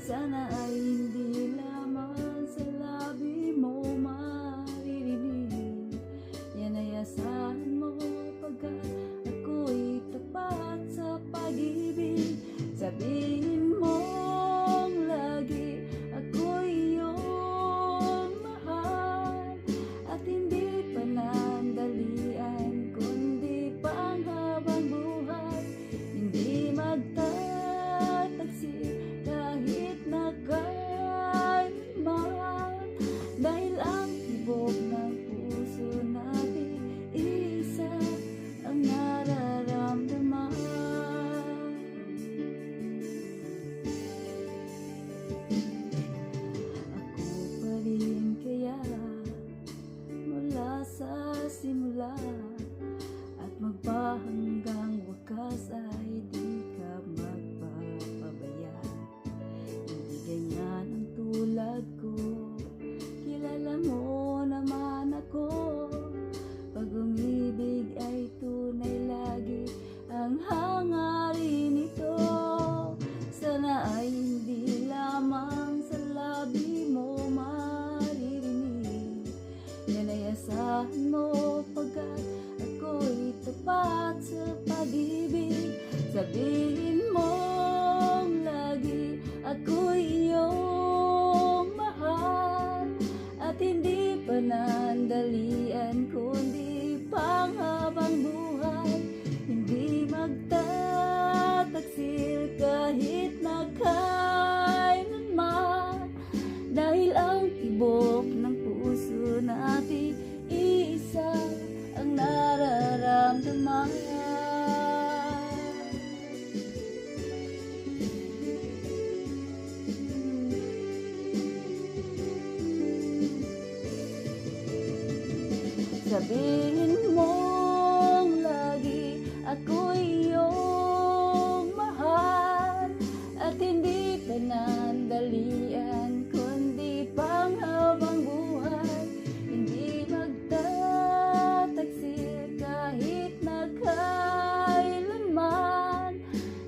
Sana ay hindi lamang sa labi mo maririnig. Yan ay asahan mo pagkat ako'y tapat sa pag-ibig. Sabihin mong lagi ako'y iyong mahal, at hindi panandalian kundi panghabang buhay. Hindi magtataksi kahit na kailanman, dahil ang tibok ng puso natin isa ang nararamdaman. Ako pa rin kaya mula sa simula, at magpahanggang wakas ay di ka magpapabaya. Hindi ganyan ang tulad ko, kilala mo naman ako. Pag umibig ay tunay, lagi ang hangarin nito. Sana ay hindi lamang sa labi mo maririnig. Yan ay asahan mo pagkat ako'y tapat sa pag-ibig. Sabihin mong lagi ako'y iyong mahal, at hindi panandalian kundi panghabang buhay. Hindi magtataksil kahit na kailanman, dahil ang tibok ng puso natin isa ang nararamdaman. Sabihin mong lagi ako'y iyong mahal, at hindi panandalian kundi panghabang buhay. Hindi magtataksil kahit na kailanman,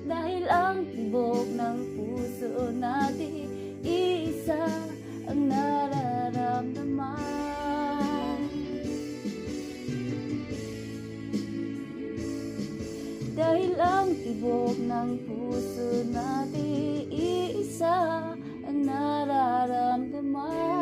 dahil ang tibok ng puso natin isa ang nararamdaman. Dahil ang tibok ng puso natin isa ang nararamdaman.